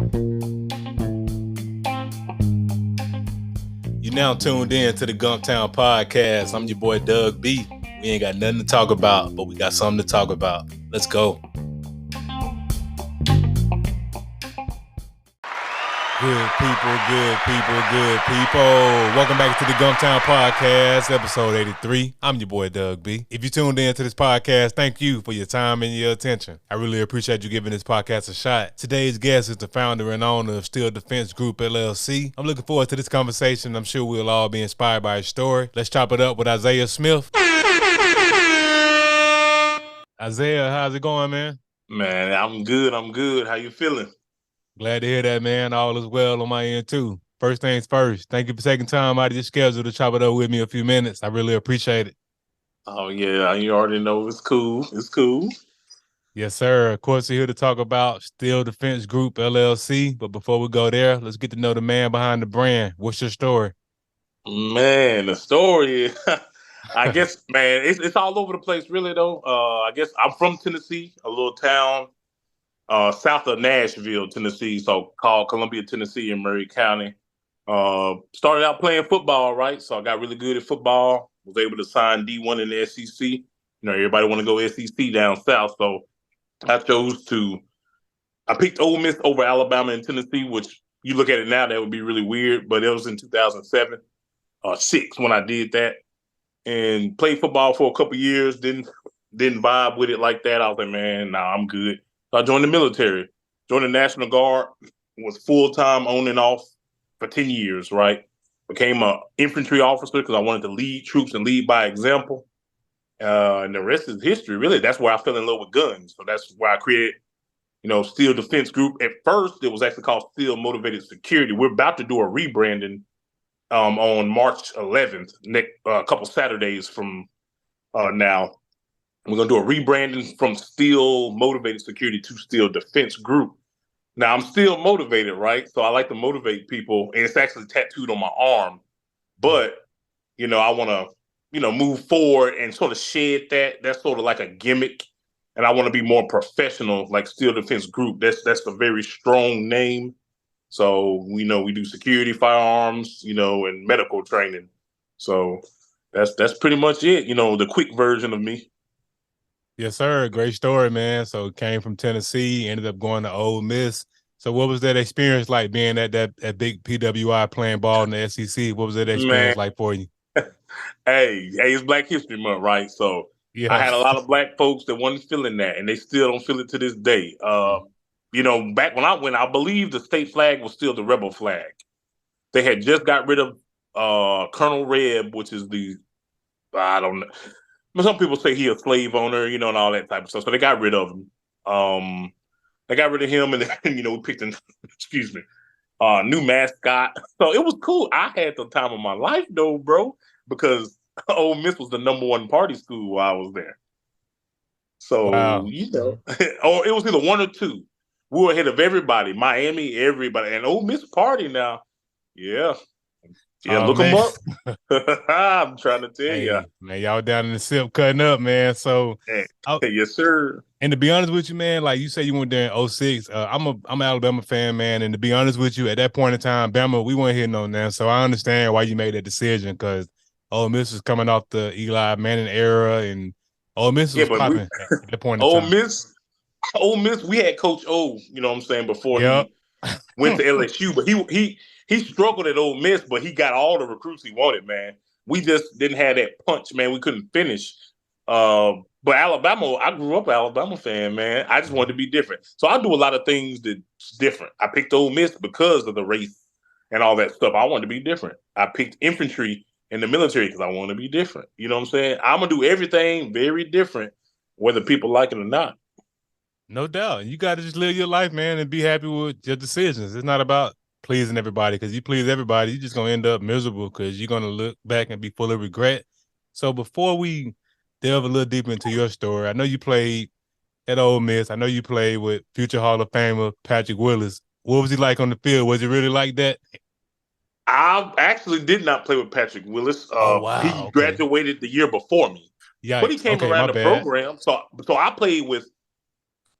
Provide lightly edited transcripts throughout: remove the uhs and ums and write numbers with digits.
You now tuned in to the Gumptown Podcast. I'm your boy Doug B. We ain't got nothing to talk about, but we got something to talk about. Let's go. Good people. Welcome back to the Gumptown Podcast, episode 83. I'm your boy Doug B. If you tuned in to this podcast, thank you for your time and your attention. I really appreciate you giving this podcast a shot. Today's guest is the founder and owner of Steel Defense Group, LLC. I'm looking forward to this conversation. I'm sure we'll all be inspired by his story. Let's chop it up with Isaiah Smith. Isaiah, how's it going, man? Man, I'm good. How you feeling? Glad to hear that, man. All is well on my end, too. First things first, thank you for taking time out of your schedule to chop it up with me a few minutes. I really appreciate it. Oh, yeah. You already know it's cool. It's cool. Yes, sir. Of course, we're here to talk about Steel Defense Group, LLC. But before we go there, let's get to know the man behind the brand. What's your story? Man, the story, I guess, man, it's all over the place, really, though. I guess I'm from Tennessee, a little town south of Nashville, Tennessee, so called Columbia, Tennessee in Murray County. Started out playing football, right? So I got really good at football, was able to sign D1 in the SEC. You know, everybody want to go SEC down south, so I picked Ole Miss over Alabama and Tennessee, which you look at it now, that would be really weird, but it was in 2007, 6 when I did that, and played football for a couple years, didn't vibe with it like that. I was like, man, nah, I'm good. So I joined the military, joined the National Guard, was full-time on and off for 10 years, right? Became an infantry officer because I wanted to lead troops and lead by example. And the rest is history, really. That's where I fell in love with guns. So that's where I created, Steel Defense Group. At first, it was actually called Steel Motivated Security. We're about to do a rebranding on March 11th, a couple Saturdays from now. We're going to do a rebranding from Steel Motivated Security to Steel Defense Group. Now, I'm still motivated, right? So I like to motivate people, and it's actually tattooed on my arm. But, I want to, move forward and sort of shed that. That's sort of like a gimmick. And I want to be more professional, like Steel Defense Group. That's a very strong name. So, we do security, firearms, and medical training. So that's pretty much it, the quick version of me. Yes, sir. Great story, man. So came from Tennessee, ended up going to Ole Miss. So what was that experience like being at that big PWI playing ball in the SEC? What was that experience like for you? Hey, it's Black History Month, right? So yeah. I had a lot of black folks that wasn't feeling that, and they still don't feel it to this day. Back when I went, I believe the state flag was still the rebel flag. They had just got rid of Colonel Reb, which is I don't know. Some people say he a slave owner, and all that type of stuff. So they got rid of him. They got rid of him, and then, we picked a new mascot. So it was cool. I had the time of my life, though, bro, because Ole Miss was the #1 party school while I was there. So, wow. It was either 1 or 2. We were ahead of everybody, Miami, everybody, and Ole Miss party now. Yeah. Yeah, look them up. I'm trying to tell you. Man, y'all down in the SIP cutting up, man. So, yes, sir. And to be honest with you, man, like you say you went there in 06. I'm an Alabama fan, man. And to be honest with you, at that point in time, Bama, we weren't hitting on that. So I understand why you made that decision, because Ole Miss was coming off the Eli Manning era, and Ole Miss was popping at that point in time. Ole Miss, we had Coach O, you know what I'm saying, before he went to LSU, but he struggled at Ole Miss, but he got all the recruits he wanted, man. We just didn't have that punch, man. We couldn't finish. But Alabama, I grew up an Alabama fan, man. I just wanted to be different. So I do a lot of things that's different. I picked Ole Miss because of the race and all that stuff. I wanted to be different. I picked infantry in the military because I want to be different. You know what I'm saying? I'm going to do everything very different, whether people like it or not. No doubt. You got to just live your life, man, and be happy with your decisions. It's not about pleasing everybody, because you please everybody, you're just going to end up miserable, because you're going to look back and be full of regret. So before we delve a little deeper into your story, I know you played at Ole Miss. I know you played with future Hall of Famer Patrick Willis. What was he like on the field? Was he really like that? I actually did not play with Patrick Willis. He graduated the year before me. Yeah, but he came around the program. So I played with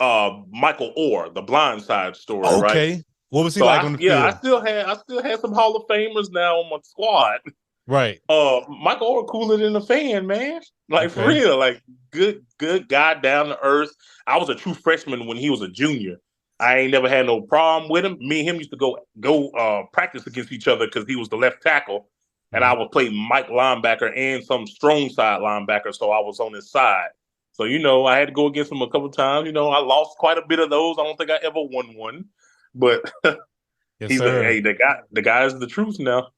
Michael Orr, the Blind Side story, right? What was he So like on the I field? still had some Hall of Famers now on my squad. Right. Michael Orr cooler than a fan, man. Like for Okay. real, like good guy, down to earth. I was a true freshman when he was a junior. I ain't never had no problem with him. Me and him used to go practice against each other because he was the left tackle, and I Mhm. would play Mike linebacker and some strong side linebacker, so I was on his side. So I had to go against him a couple times. I lost quite a bit of those. I don't think I ever won one, but Yes, he's sir. hey, the guy is the truth now.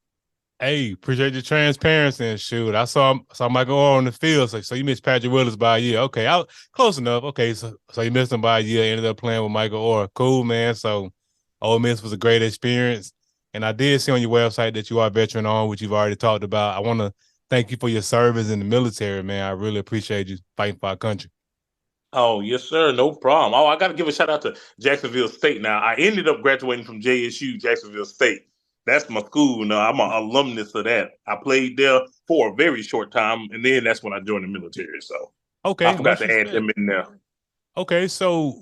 Hey, appreciate your transparency and shoot. I saw Michael Orr on the field. So you missed Patrick Willis by a year. Okay, I close enough. Okay, so you missed him by a year. Ended up playing with Michael Orr. Cool, man. So Ole Miss was a great experience. And I did see on your website that you are a veteran on, which you've already talked about. I want to thank you for your service in the military, man. I really appreciate you fighting for our country. Oh, yes, sir. No problem. Oh, I got to give a shout out to Jacksonville State. Now, I ended up graduating from JSU, Jacksonville State. That's my school. Now, I'm an alumnus of that. I played there for a very short time, and then that's when I joined the military. So I Okay, forgot much to add respect. them in there. Okay, so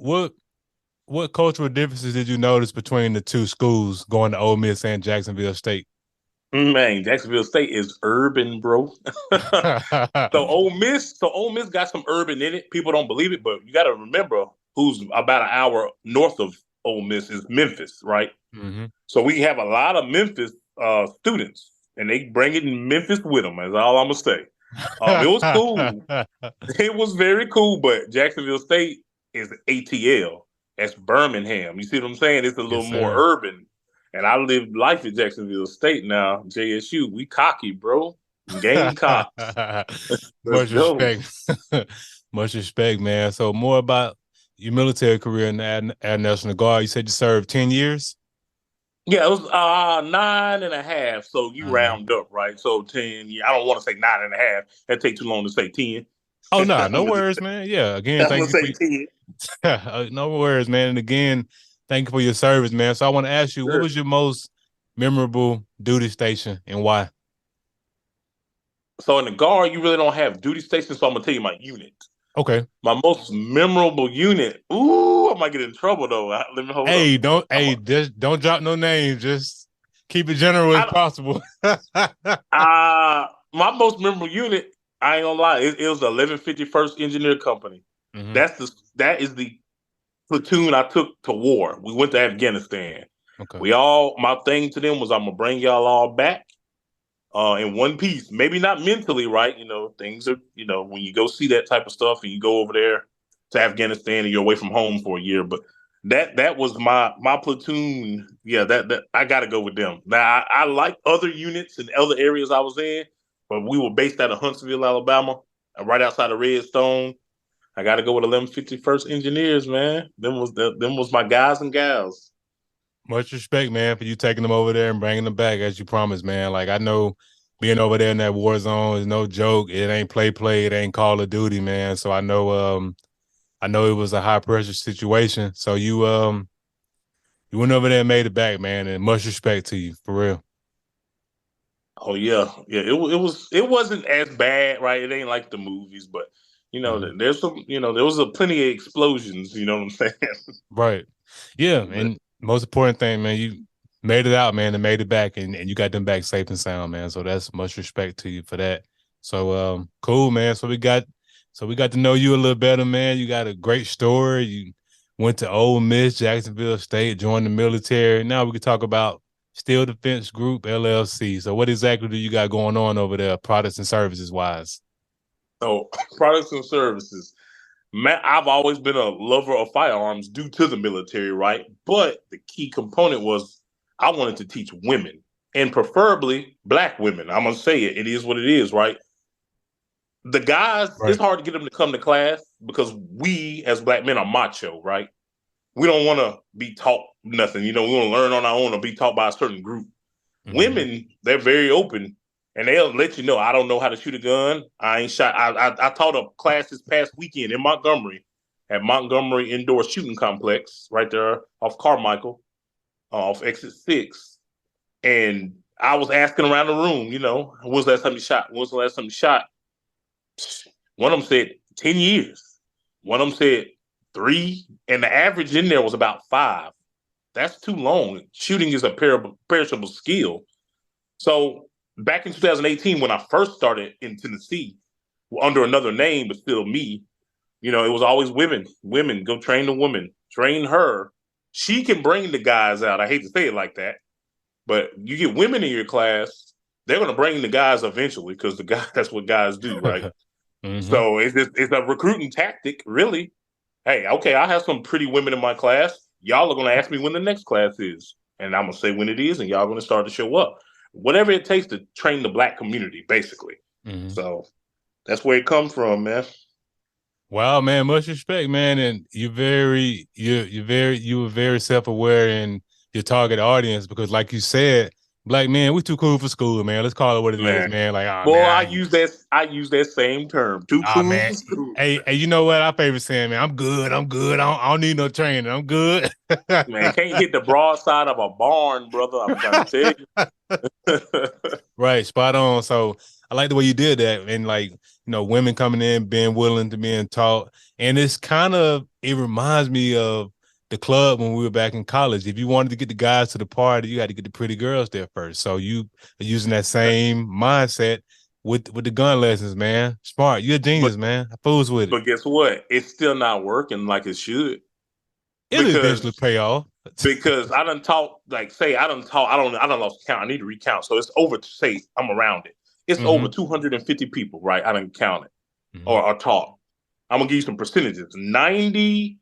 what cultural differences did you notice between the two schools going to Ole Miss and Jacksonville State? Man, Jacksonville State is urban, bro. So Ole Miss got some urban in it. People don't believe it, but you got to remember who's about an hour north of Ole Miss is Memphis, right? hmm So we have a lot of Memphis students, and they bring it in Memphis with them. That's all I'm gonna say. It was cool. It was very cool, but Jacksonville State is ATL. That's Birmingham. You see what I'm saying? It's a little Yes, more sir. urban. And I lived life at Jacksonville State now. JSU, we cocky, bro. Gamecocks. Let's Much go. respect. Much respect, man. So more about your military career in the Air National Guard. You said you served 10 years? Yeah, it was 9.5. So you Uh-huh. round up, right? So 10. Yeah, I don't want to say 9.5. That take too long to say 10. Oh, no, I'm no gonna, worries, man. Yeah, again, I'm thank gonna you say for 10. no worries, man. And again, thank you for your service, man. So I want to ask you, what Sure. was your most memorable duty station and why? So in the guard, you really don't have duty stations. So I'm gonna tell you my unit. Okay. My most memorable unit. Ooh, I might get in trouble though. Let me hold up. Just don't drop no names. Just keep it general as I, possible. my most memorable unit. I ain't gonna lie. It was the 1151st Engineer Company. hmm That is the platoon I took to war. We went to Afghanistan. Okay. My thing to them was I'm gonna bring y'all all back in one piece. Maybe not mentally, right? Things are, when you go see that type of stuff and you go over there to Afghanistan and you're away from home for a year. But that was my platoon. Yeah, that I got to go with them. Now I like other units in other areas I was in, but we were based out of Huntsville, Alabama, right outside of Redstone. I got to go with 1151st Engineers, man. Them was my guys and gals. Much respect, man, for you taking them over there and bringing them back as you promised, man. Like I know being over there in that war zone is no joke. It ain't play. It ain't Call of Duty, man. So I know it was a high pressure situation. So you went over there and made it back, man. And much respect to you, for real. Oh yeah, yeah. It wasn't as bad, right? It ain't like the movies, but Mhm. there's some, there was a plenty of explosions. You know what I'm saying? Right. Yeah. But And most important thing, man, you made it out, man, and made it back and you got them back safe and sound, man. So that's much respect to you for that. So cool, man. So we got to know you a little better, man. You got a great story. You went to Ole Miss, Jacksonville State, joined the military. Now we can talk about Steel Defense Group LLC. So what exactly do you got going on over there, products and services wise? so products and services. Man, I've always been a lover of firearms due to the military, right? But the key component was I wanted to teach women and preferably black women. I'm gonna say it. It is what it is, right? The guys, it's Right. hard to get them to come to class because we as black men are macho, right? We don't want to be taught nothing. We want to learn on our own or be taught by a certain group. hmm Women, they're very open and they'll let you know, I don't know how to shoot a gun. I ain't shot. I taught a class this past weekend in Montgomery at Montgomery Indoor Shooting Complex right there off Carmichael, off exit 6. And I was asking around the room, when's the last time you shot? When's the last time you shot? One of them said 10 years. One of them said 3. And the average in there was about 5. That's too long. Shooting is a perishable skill. So back in 2018, when I first started in Tennessee, under another name, but still me, it was always women. Women, go train the woman, train her. She can bring the guys out. I hate to say it like that, but you get women in your class, they're going to bring the guys eventually because the guy that's what guys do, right? Mm-hmm. So it's a recruiting tactic, really. Hey, okay, I have some pretty women in my class. Y'all are going to ask me when the next class is, and I'm going to say when it is, and y'all going to start to show up. Whatever it takes to train the black community, basically. Mm-hmm. So that's where it comes from, man. Wow, man, much respect, man. And you were very self-aware in your target audience because like you said, black men, we too cool for school, man. Let's call it what it is, Man, man. Like, oh boy, man, I use that. I use that same term. Too cool man. for school. Hey, you know what? Our favorite saying, man, I'm good. I'm good. I don't need no training. I'm good. Man, can't hit the broadside of a barn, brother. I'm trying to tell you. Right, spot on. So I like the way you did that, and like women coming in, being willing to being taught, and it reminds me of the club when we were back in college. If you wanted to get the guys to the party, you had to get the pretty girls there first. So you are using that same mindset with the gun lessons, man. Smart, you're a but genius, man. I fools with it. but guess what? It's still not working like it should It'll eventually because pay off. I done taught like say I done taught I don't lost count. I need to recount. So it's over. Say I'm around it. It's over Mm-hmm. 250 people, right? I done counted Mm-hmm. or taught. I'm gonna give you some percentages. 96%,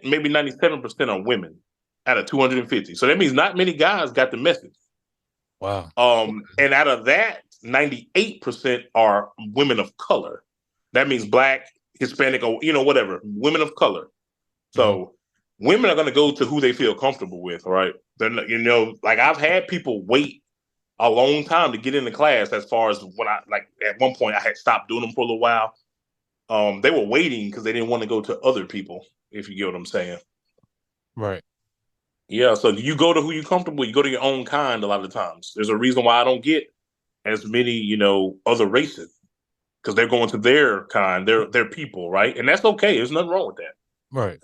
maybe 97% are women out of 250. So that means not many guys got the message. Wow. And out of that, 98% are women of color. That means black, Hispanic, or whatever, women of color. Mm-hmm. So women are going to go to who they feel comfortable with, right? They're not, like I've had people wait a long time to get into class. As far as when I like at one point I had stopped doing them for a little while. They were waiting because they didn't want to go to other people. If you get what I'm saying. Right. Yeah. So you go to who you're comfortable. You go to your own kind. A lot of times, there's a reason why I don't get as many, other races because they're going to their kind, their people, right? And that's okay. There's nothing wrong with that. Right.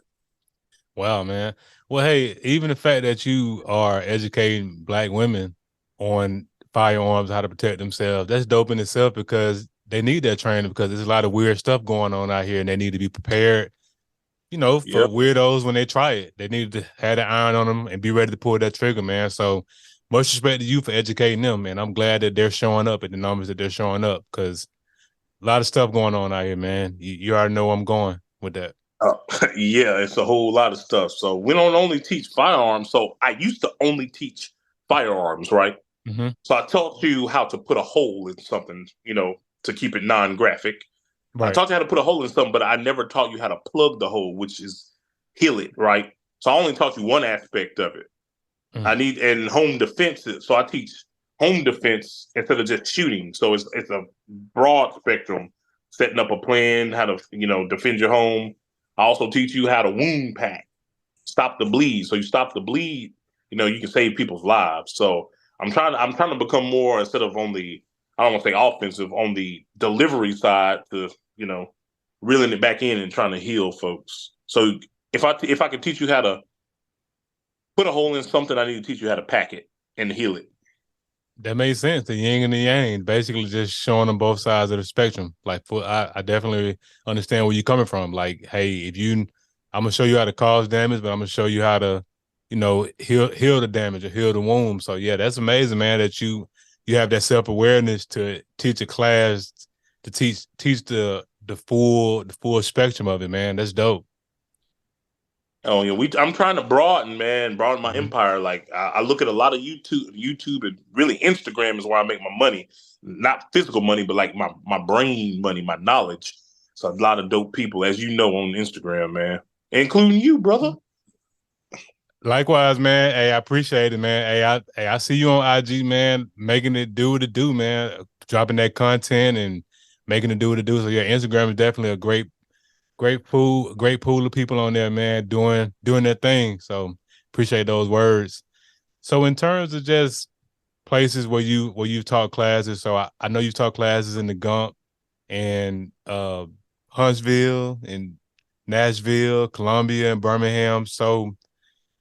Wow, man. Well, hey, even the fact that you are educating black women on firearms, how to protect themselves, that's dope in itself because they need that training because there's a lot of weird stuff going on out here and they need to be prepared, for Yep. weirdos when they try it. They need to have the iron on them and be ready to pull that trigger, man. So much respect to you for educating them, man. I'm glad that they're showing up at the numbers that they're showing up because a lot of stuff going on out here, man. You already know where I'm going with that. Uh, yeah, it's a whole lot of stuff. So we don't only teach firearms. So I used to only teach firearms, right? Mm-hmm. So I taught you how to put a hole in something, to keep it non-graphic. I Right. taught you how to put a hole in something, but I never taught you how to plug the hole, which is heal it, right? So I only taught you one aspect of it. Mm-hmm. I need and home defense. So I teach home defense instead of just shooting. So it's a broad spectrum, setting up a plan, how to defend your home. I also teach you how to wound pack, stop the bleed. So you stop the bleed, you can save people's lives. So I'm trying to become more instead of on the I don't want to say offensive on the delivery side to reeling it back in and trying to heal folks. So if I could teach you how to put a hole in something, I need to teach you how to pack it and heal it. That made sense. The yin and the yang, basically just showing them both sides of the spectrum. Like, I definitely understand where you're coming from. Like, hey, I'm gonna show you how to cause damage, but I'm gonna show you how to, heal the damage or heal the wound. So yeah, that's amazing, man. That you have that self awareness to teach a class to teach the full spectrum of it, man. That's dope. Oh yeah, I'm trying to broaden my Mm-hmm. empire. Like I look at a lot of YouTube, and really Instagram is where I make my money, not physical money, but like my brain money, my knowledge. So a lot of dope people, as you know, on Instagram, man, including you, brother. Likewise, man. Hey, I appreciate it, man. I see you on IG, man, making it do what it do, man. Dropping that content and making it do what it do. So yeah, Instagram is definitely a great pool of people on there, man, doing their thing. So appreciate those words. So in terms of just places where you've taught classes, so I know you've taught classes in the Gump and Huntsville and Nashville, Columbia, and Birmingham. So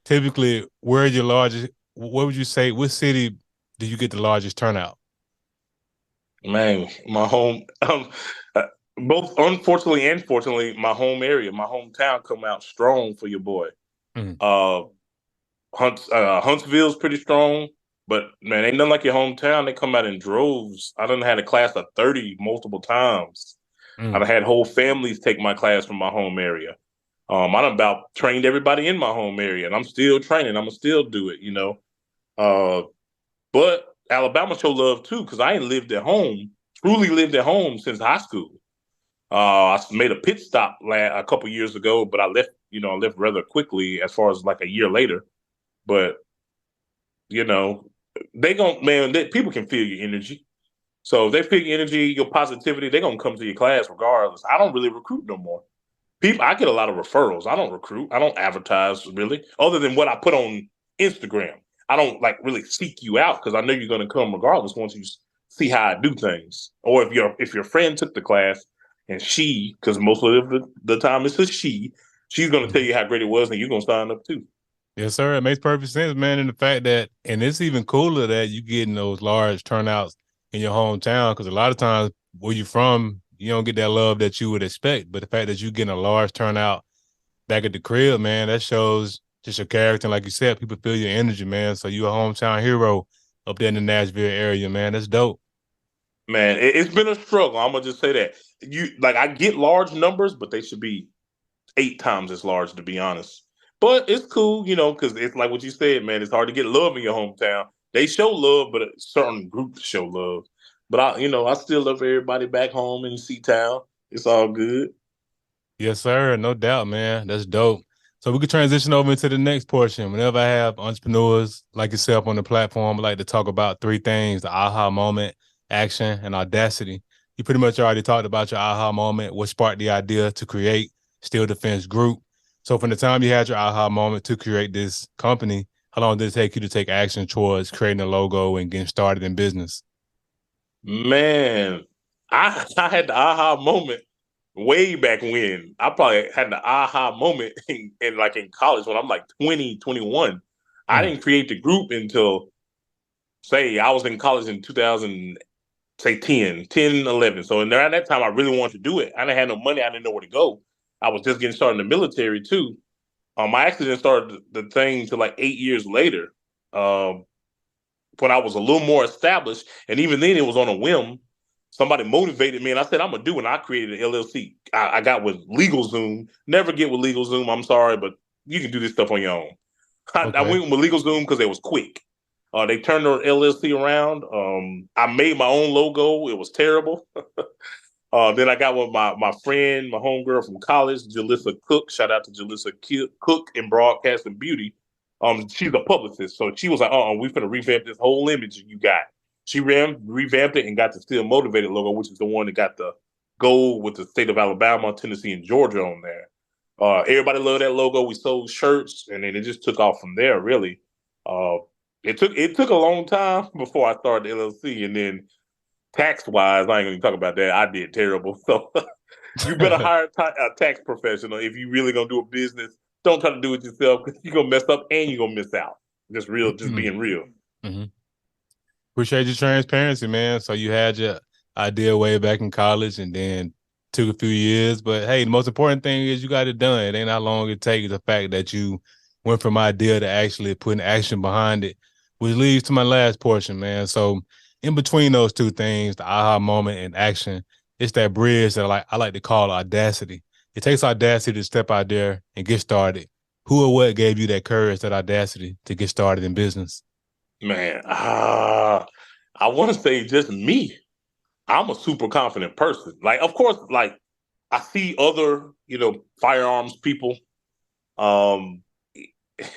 typically, where your largest? What would you say? What city do you get the largest turnout? Man, my home, uh, both unfortunately and fortunately, my home area, my hometown, come out strong for your boy. Mm, Uh, Huntsville's pretty strong, but man, ain't nothing like your hometown. They come out in droves. I done had a class of 30 multiple times. I mm. done had whole families take my class from my home area. I done about trained everybody in my home area, and I'm still training. I'm gonna still do it, you know. Uh, but Alabama show love too, because I ain't lived at home, truly lived at home since high school. I made a pit stop a couple years ago, but I left, I left rather quickly as far as like a year later. But you know, they gon' man, people can feel your energy. So if they feel your energy, your positivity, they're gonna come to your class regardless. I don't really recruit no more. People, I get a lot of referrals. I don't recruit. I don't advertise really, other than what I put on Instagram. I don't like really seek you out because I know you're gonna come regardless once you see how I do things. Or if your friend took the class and because most of the time it's a she's gonna tell Mhm. you how great it was and you're gonna sign up too. Yes, sir. It makes perfect sense, man. And the fact that, and it's even cooler that you getting those large turnouts in your hometown, because a lot of times where you from, you don't get that love that you would expect. But the fact that you getting a large turnout back at the crib, man, that shows just your character. And like you said, people feel your energy, man. So you a hometown hero up there in the Nashville area, man. That's dope. Man, it's been a struggle. I'm gonna just say that. I get large numbers, but they should be 8 times as large to be honest. But it's cool, because it's like what you said, man. It's hard to get love in your hometown. They show love, but certain groups show love. But I still love everybody back home in C-Town. It's all good. Yes, sir. No doubt, man. That's dope. So we could transition over into the next portion. Whenever I have entrepreneurs like yourself on the platform, I like to talk about three things: the aha moment, action, and audacity. You pretty much already talked about your aha moment, what sparked the idea to create Steel Defense Group. So from the time you had your aha moment to create this company, how long did it take you to take action towards creating a logo and getting started in business? Man, I had the aha moment way back when. I probably had the aha moment in college when I'm like 20, 21. I Mm, didn't create the group until say I was in college in 2000, say 10, 11. So around that time I really wanted to do it. I didn't have no money, I didn't know where to go. I was just getting started in the military too. I actually didn't start the thing till like 8 years later. Um, when I was a little more established, and even then it was on a whim. Somebody motivated me, and I said, "I'm gonna do it." And I created an LLC. I got with LegalZoom. Never get with LegalZoom. I'm sorry, but you can do this stuff on your own. I okay. went with LegalZoom because it was quick. They turned their LLC around. I made my own logo. It was terrible. Then I got with my friend, my homegirl from college, Jalissa Cook. Shout out to Jalissa Cook in Broadcast and Beauty. She's a publicist, so she was like, we're gonna revamp this whole image you got." She revamped it and got the Still Motivated logo, which is the one that got the gold with the state of Alabama, Tennessee, and Georgia on there. Everybody loved that logo. We sold shirts, and then it just took off from there. Really, uh, it took a long time before I started the LLC, and then tax wise, I ain't gonna talk about that. I did terrible. So you better hire a tax professional if you really gonna do a business. Don't try to do it yourself because you're gonna mess up and you're gonna miss out. Just being real. Mhm. Appreciate your transparency, man. So you had your idea way back in college and then took a few years. But hey, the most important thing is you got it done. It ain't how long it takes. The fact that you went from idea to actually putting action behind it, which leads to my last portion, man. So in between those two things, the aha moment and action, it's that bridge that I like to call audacity. It takes audacity to step out there and get started. Who or what gave you that courage, that audacity to get started in business? Man, I want to say just me. I'm a super confident person. Like, of course, like I see other, firearms people. Um,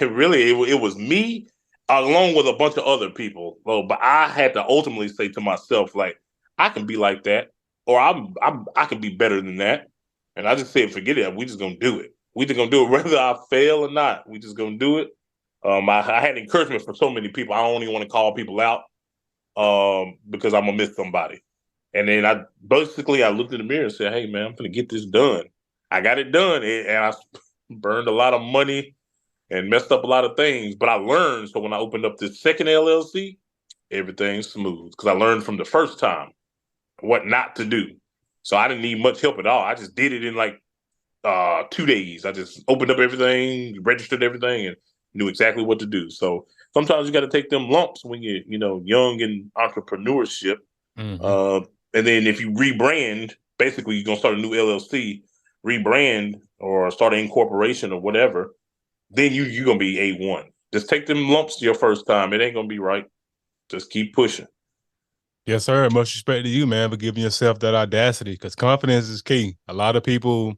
really, it was me along with a bunch of other people. Well, but I had to ultimately say to myself, like, I can be like that, or I can be better than that. And I just said, forget it. We just gonna do it. We just gonna do it, whether I fail or not. We just gonna do it. I had encouragement from so many people. I don't even want to call people out because I'm gonna miss somebody. And then I looked in the mirror and said, "Hey, man, I'm gonna get this done." I got it done, and I burned a lot of money and messed up a lot of things. But I learned. So when I opened up this second LLC, everything's smooth because I learned from the first time what not to do. So I didn't need much help at all. I just did it in like 2 days. I just opened up everything, registered everything, and knew exactly what to do. So sometimes you got to take them lumps when you're young in entrepreneurship. Mm-hmm. Uh, and then if you rebrand, basically you're gonna start a new LLC, rebrand or start an incorporation or whatever. Then you're gonna be A1. Just take them lumps your first time. It ain't gonna be right. Just keep pushing. Yes, sir. Much respect to you, man, for giving yourself that audacity because confidence is key. A lot of people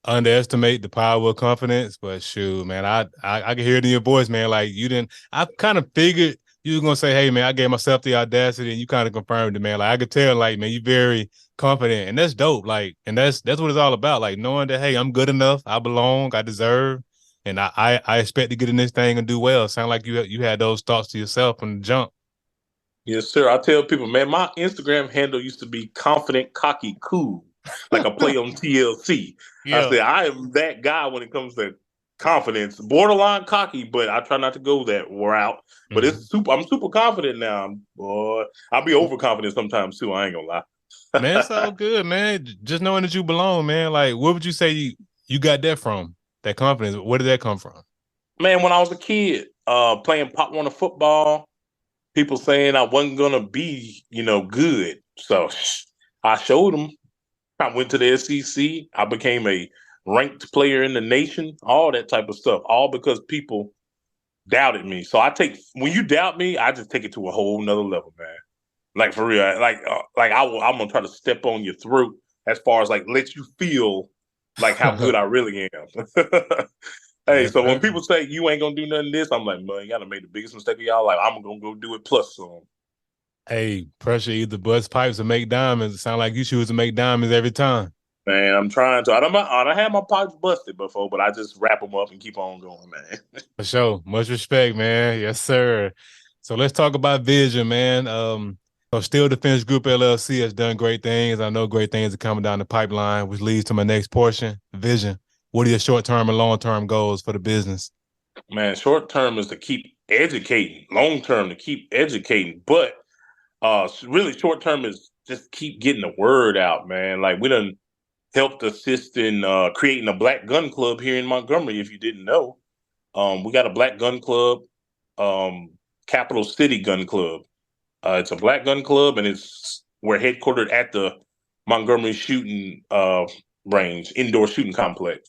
underestimate the power of confidence, but shoot, man, I can hear it in your voice, man. Like you didn't. I kind of figured you were gonna say, "Hey, man, I gave myself the audacity," and you kind of confirmed it, man. Like I could tell, like, man, you very confident, and that's dope. Like, and that's what it's all about. Like knowing that, hey, I'm good enough, I belong, I deserve, and I expect to get in this thing and do well. Sound like you had those thoughts to yourself from the jump. Yes, sir. I tell people, man, my Instagram handle used to be confident, cocky, cool, like a play on TLC. I Yeah. said I am that guy when it comes to confidence, borderline cocky, but I try not to go that route. But Mhm. it's super. I'm super confident now, boy. I'll be overconfident sometimes too. I ain't gonna Man, it's all lie. good, man. Just knowing that you belong, man. Like, where would you say you got that from? That confidence. Where did that come from? Man, when I was a kid, playing Pop Warner football, people saying I wasn't gonna be, good. So I showed them. I went to the SEC. I became a ranked player in the nation. All that type of stuff. All because people doubted me. So when you doubt me, I just take it to a whole nother level, man. Like for real. I'm gonna try to step on your throat as far as like let you feel like how good I really am. Hey, Yes, so when sir. people say you ain't gonna do nothing this, I'm like, man, you gotta make the biggest mistake of y'all life. I'm gonna go do it plus some. Hey, pressure either bust pipes or make diamonds. It sound like you choose to make diamonds every time. Man, I'm trying to. I don't have my pipes busted before, but I just wrap them up and keep on going, man. For sure. Much respect, man. Yes, sir. So let's talk about vision, man. So Still Defense Group LLC has done great things. I know great things are coming down the pipeline, which leads to my next portion, vision. What are your short-term and long-term goals for the business? Man, short term is to keep educating. Long term to keep educating, but really short term is just keep getting the word out, man. Like we done helped assist in creating a black gun club here in Montgomery. If you didn't know, we got a black gun club, um, Capital City Gun Club. It's a black gun club, and we're headquartered at the Montgomery shooting range, indoor shooting complex.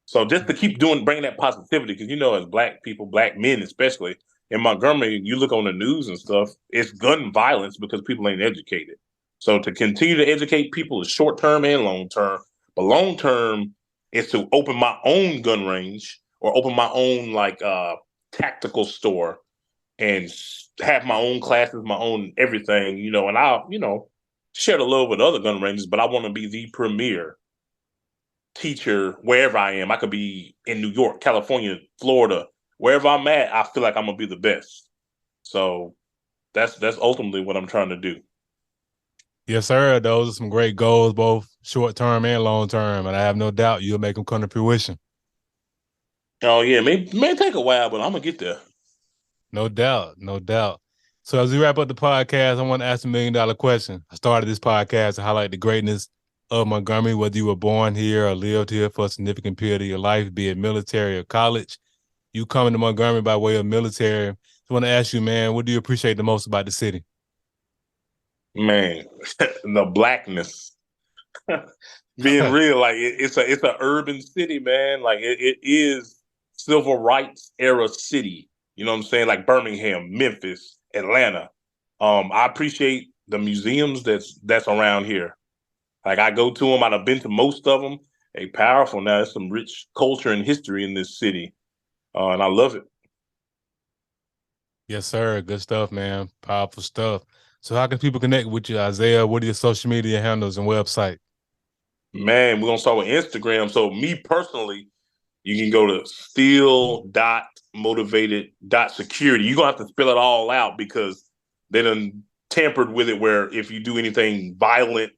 So just to keep bringing that positivity, because as black people, black men especially in Montgomery, you look on the news and stuff, it's gun violence because people ain't educated. So to continue to educate people is short term and long term. But long term is to open my own gun range or open my own tactical store and have my own classes, my own everything, and I'll, share the love with other gun ranges, but I want to be the premier teacher wherever I am. I could be in New York, California, Florida, wherever I'm at. I feel like I'm gonna be the best. So that's ultimately what I'm trying to do. Yes, sir. Those are some great goals, both short-term and long-term, and I have no doubt you'll make them come to fruition. Oh yeah, may take a while, but I'm gonna get there. No doubt, no doubt. So as we wrap up the podcast, I want to ask $1 million question. I started this podcast to highlight the greatness of Montgomery, whether you were born here or lived here for a significant period of your life, be it military or college. You coming to Montgomery by way of military. I want to ask you, man, what do you appreciate the most about the city? Man, the blackness. Being real, like it's a urban city, man. Like it is civil rights era city. You know what I'm saying? Like Birmingham, Memphis, Atlanta. I appreciate the museums that's around here. Like I go to them. I've been to most of them. They powerful now. There's some rich culture and history in this city, and I love it. Yes, sir. Good stuff, man. Powerful stuff. So how can people connect with you, Isaiah? What are your social media handles and website? Man, we're gonna start with Instagram. So me personally, you can go to still.motivated.security. You're gonna have to spell it all out because they done tampered with it where if you do anything violent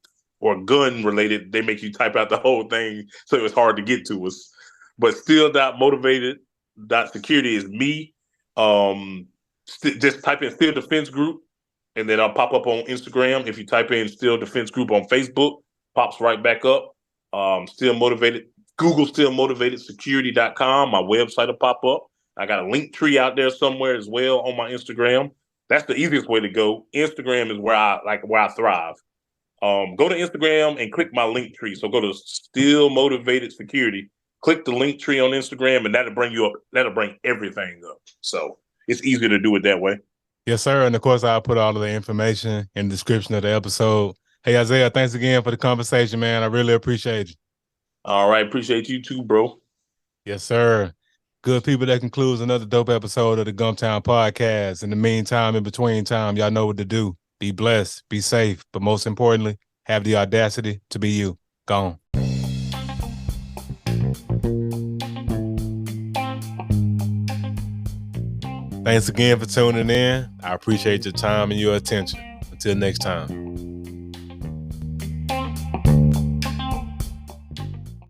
or gun related, they make you type out the whole thing, so it was hard to get to us. But still.motivated.security is me. Just type in Still Defense Group, and then I'll pop up on Instagram. If you type in Still Defense Group on Facebook, pops right back up. Still Motivated. Google Still Motivated Security.com. My website will pop up. I got a link tree out there somewhere as well on my Instagram. That's the easiest way to go. Instagram is where I thrive. Go to Instagram and click my link tree. So go to Still Motivated Security. Click the link tree on Instagram, and that'll bring you up. That'll bring everything up. So it's easier to do it that way. Yes, sir. And of course, I'll put all of the information in the description of the episode. Hey, Isaiah, thanks again for the conversation, man. I really appreciate you. All right. Appreciate you too, bro. Yes, sir. Good people, that concludes another dope episode of the Gumptown Podcast. In the meantime, in between time, y'all know what to do. Be blessed, be safe, but most importantly, have the audacity to be you. Gone. Thanks again for tuning in. I appreciate your time and your attention. Until next time.